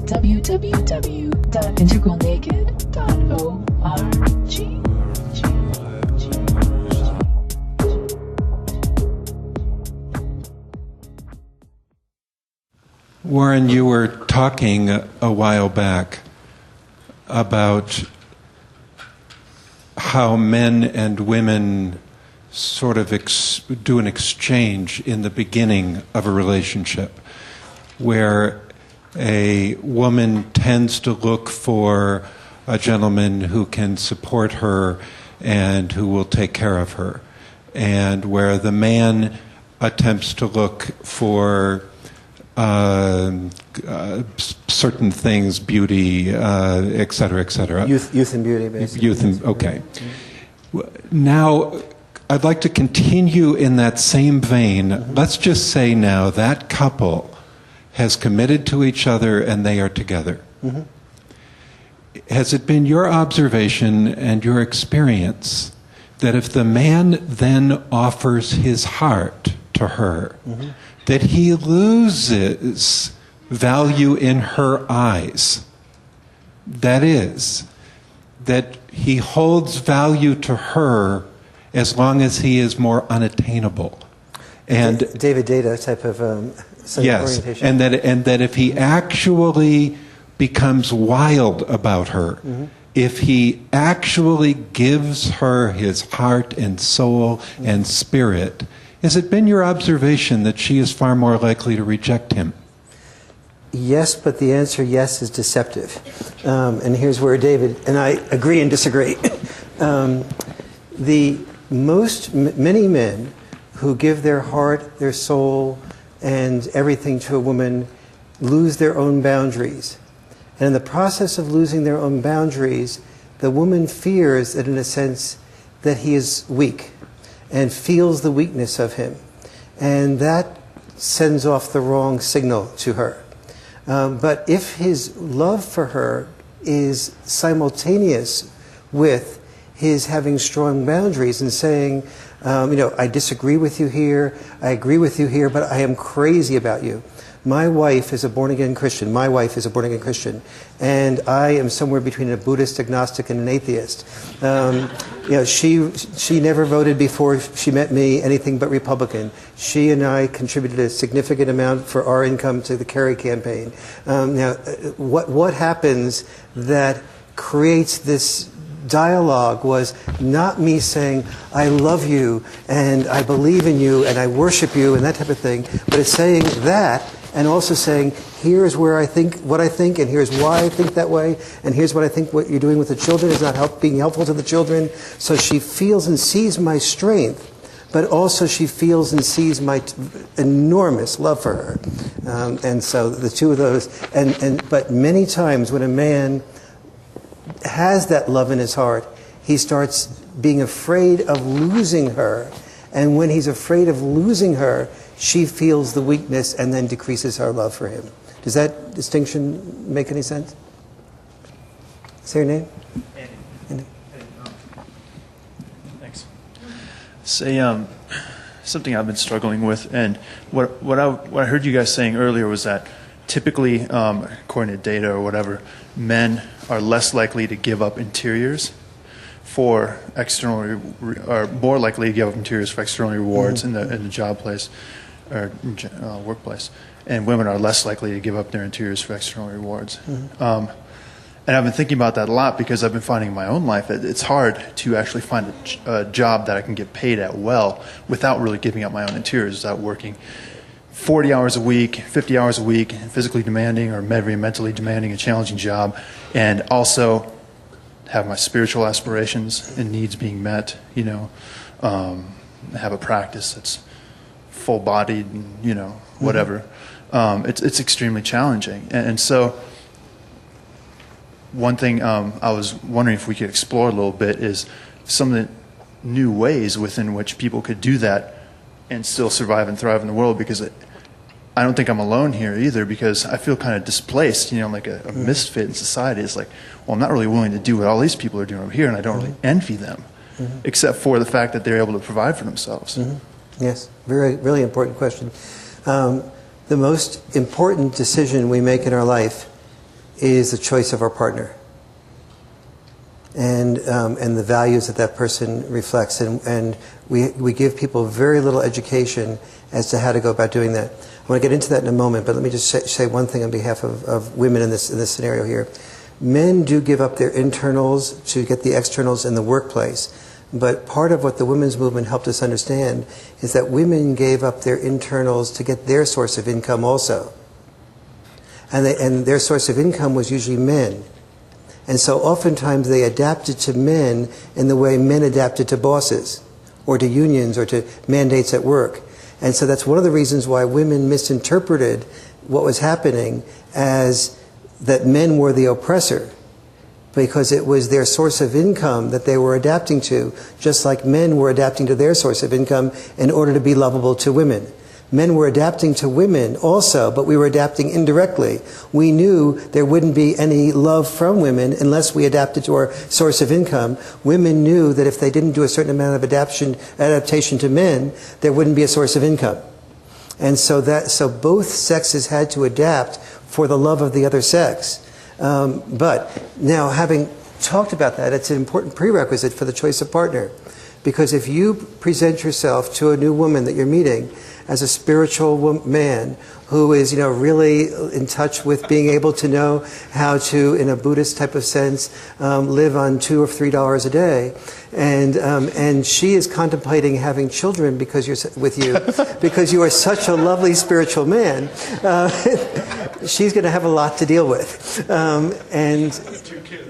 www.integralnaked.org. Warren, you were talking a while back about how men and women sort of do an exchange in the beginning of a relationship, where a woman tends to look for a gentleman who can support her and who will take care of her, and where the man attempts to look for certain things, beauty, et cetera, et cetera. Youth and beauty, basically. Youth and, okay. Now, I'd like to continue in that same vein. Mm-hmm. Let's just say now that couple has committed to each other and they are together. Mm-hmm. Has it been your observation and your experience that if the man then offers his heart to her, mm-hmm. that he loses value in her eyes? That is, that he holds value to her as long as he is more unattainable. And David Data type of yes, orientation. and that if he actually becomes wild about her, mm-hmm. if he actually gives her his heart and soul mm-hmm. and spirit, has it been your observation that she is far more likely to reject him? Yes, but the answer yes is deceptive. And here's where David and I agree and disagree. Many men who give their heart, their soul, and everything to a woman lose their own boundaries. And in the process of losing their own boundaries, the woman fears that, in a sense, that he is weak and feels the weakness of him. And that sends off the wrong signal to her. But if his love for her is simultaneous with his having strong boundaries and saying, I disagree with you here, I agree with you here, but I am crazy about you. My wife is a born-again Christian. My wife is a born-again Christian. And I am somewhere between a Buddhist, agnostic, and an atheist. She never voted before she met me anything but Republican. She and I contributed a significant amount for our income to the Kerry campaign. What happens that creates this dialogue was not me saying, I love you, and I believe in you, and I worship you, and that type of thing, but it's saying that, and also saying, here's where I think what I think, and here's why I think that way, and here's what I think what you're doing with the children is not being helpful to the children. So she feels and sees my strength, but also she feels and sees my enormous love for her. And so the two of those, but many times when a man has that love in his heart, he starts being afraid of losing her. And when he's afraid of losing her, she feels the weakness and then decreases her love for him. Does that distinction make any sense? Say your name? Andy. Thanks. Say something I've been struggling with, and what I heard you guys saying earlier was that typically, according to data or whatever, men are less likely to give up interiors for external, or more likely to give up interiors for external rewards mm-hmm. in the job place or workplace, and women are less likely to give up their interiors for external rewards. Mm-hmm. And I've been thinking about that a lot because I've been finding in my own life that it's hard to actually find a job that I can get paid at well without really giving up my own interiors, without working 40 hours a week, 50 hours a week, physically demanding or very mentally demanding and challenging job, and also have my spiritual aspirations and needs being met, have a practice that's full-bodied and, whatever. Mm-hmm. It's extremely challenging. And so one thing I was wondering if we could explore a little bit is some of the new ways within which people could do that and still survive and thrive in the world, because I don't think I'm alone here either, because I feel kind of displaced, like a misfit in society. It's like, well, I'm not really willing to do what all these people are doing over here, and I don't really envy them, except for the fact that they're able to provide for themselves. Mm-hmm. Yes, very, really important question. The most important decision we make in our life is the choice of our partner. And the values that that person reflects. And we give people very little education as to how to go about doing that. I want to get into that in a moment, but let me just say one thing on behalf of women in this scenario here. Men do give up their internals to get the externals in the workplace. But part of what the women's movement helped us understand is that women gave up their internals to get their source of income also. And their source of income was usually men. And so oftentimes they adapted to men in the way men adapted to bosses or to unions or to mandates at work. And so that's one of the reasons why women misinterpreted what was happening as that men were the oppressor, because it was their source of income that they were adapting to, just like men were adapting to their source of income in order to be lovable to women. Men were adapting to women also, but we were adapting indirectly. We knew there wouldn't be any love from women unless we adapted to our source of income. Women knew that if they didn't do a certain amount of adaptation to men, there wouldn't be a source of income. And so both sexes had to adapt for the love of the other sex. But now, having talked about that, it's an important prerequisite for the choice of partner. Because if you present yourself to a new woman that you're meeting as a spiritual man who is, really in touch with being able to know how to, in a Buddhist type of sense, live on $2 or $3 a day, and she is contemplating having children because because you are such a lovely spiritual man, she's going to have a lot to deal with, and.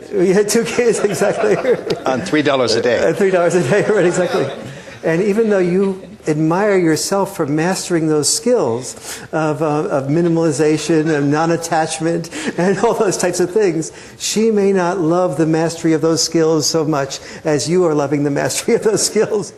We had 2 kids, exactly. On $3 a day. $3 a day, right, exactly. And even though you admire yourself for mastering those skills of minimalization and non-attachment and all those types of things, she may not love the mastery of those skills so much as you are loving the mastery of those skills.